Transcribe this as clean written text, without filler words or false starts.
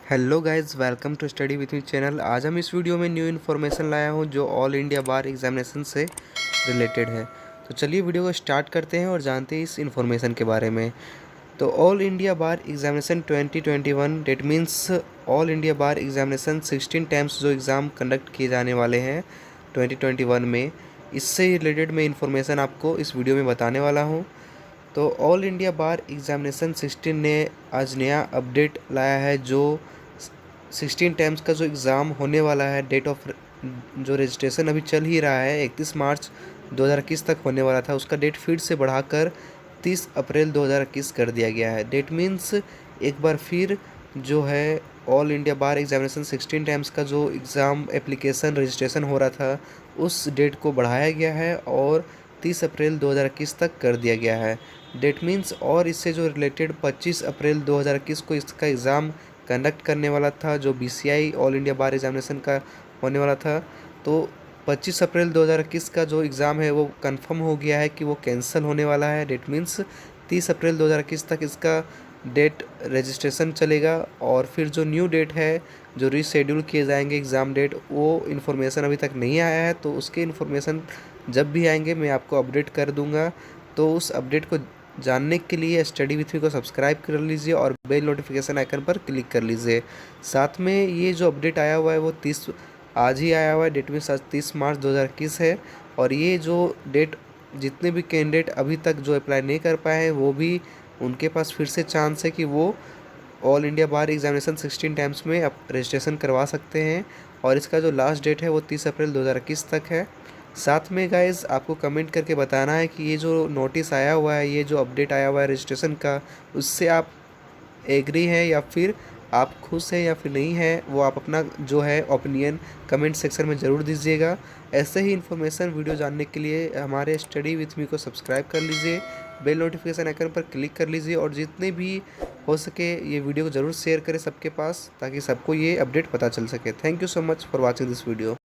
Hello guys, welcome to study with me channel. आज हम इस वीडियो में न्यू इन्फॉर्मेशन लाया हूँ जो ऑल इंडिया बार एग्जामिनेशन से रिलेटेड है। तो चलिए वीडियो को स्टार्ट करते हैं और जानते हैं इस इन्फॉर्मेशन के बारे में। तो all India bar examination 2021 that means all India bar examination 16 times जो एग्ज़ाम कंडक्ट किए जाने वाले हैं 2021 में, इससे रिलेटेड मैं इन्फॉर्मेशन आपको इस वीडियो में बताने वाला हूँ। तो ऑल इंडिया बार एग्जामिनेशन 16 ने आज नया अपडेट लाया है जो 16 टाइम्स का जो एग्ज़ाम होने वाला है, डेट ऑफ जो रजिस्ट्रेशन अभी चल ही रहा है 31 मार्च 2021 तक होने वाला था, उसका डेट फिर से बढ़ाकर 30 अप्रैल 2021 कर दिया गया है। डेट मीन्स एक बार फिर जो है ऑल इंडिया बार एग्जामिनेशन 16 टाइम्स का जो एग्ज़ाम एप्लीकेशन रजिस्ट्रेशन हो रहा था उस डेट को बढ़ाया गया है और 30 अप्रैल 2021 तक कर दिया गया है। डेट मीन्स और इससे जो रिलेटेड 25 अप्रैल 2021 को इसका एग्ज़ाम कंडक्ट करने वाला था जो बीसीआई ऑल इंडिया बार एग्जामिनेशन का होने वाला था। तो 25 अप्रैल 2021 का जो एग्ज़ाम है वो कंफर्म हो गया है कि वो कैंसिल होने वाला है। डेट मीन्स 30 अप्रैल 2021 तक इसका डेट रजिस्ट्रेशन चलेगा और फिर जो न्यू डेट है जो रीशेड्यूल किए जाएंगे एग्ज़ाम डेट, वो इन्फॉर्मेशन अभी तक नहीं आया है। तो उसके इन्फॉर्मेशन जब भी आएंगे मैं आपको अपडेट कर दूंगा। तो उस अपडेट को जानने के लिए स्टडी विथ मी को सब्सक्राइब कर लीजिए और बेल नोटिफिकेशन आइकन पर क्लिक कर लीजिए। साथ में ये जो अपडेट आया हुआ है वो आज ही आया हुआ है, डेट में 30 मार्च 2021 है। और ये जो डेट जितने भी कैंडिडेट अभी तक जो अप्लाई नहीं कर पाए हैं वो भी उनके पास फिर से चांस है कि वो ऑल इंडिया बार एग्जामिनेशन 16 टाइम्स में अब रजिस्ट्रेशन करवा सकते हैं। और इसका जो लास्ट डेट है वो 30 अप्रैल 2021 तक है। साथ में गाइज़ आपको कमेंट करके बताना है कि ये जो नोटिस आया हुआ है, ये जो अपडेट आया हुआ है रजिस्ट्रेशन का, उससे आप एग्री हैं या फिर आप खुश हैं या फिर नहीं हैं, वो आप अपना जो है ओपिनियन कमेंट सेक्शन में ज़रूर दीजिएगा। ऐसे ही इन्फॉर्मेशन वीडियो जानने के लिए हमारे स्टडी विथ मी को सब्सक्राइब कर लीजिए, बेल नोटिफिकेशन आइकन पर क्लिक कर लीजिए और जितने भी हो सके ये वीडियो को ज़रूर शेयर करें सबके पास ताकि सबको ये अपडेट पता चल सके। Thank you so much for watching this video.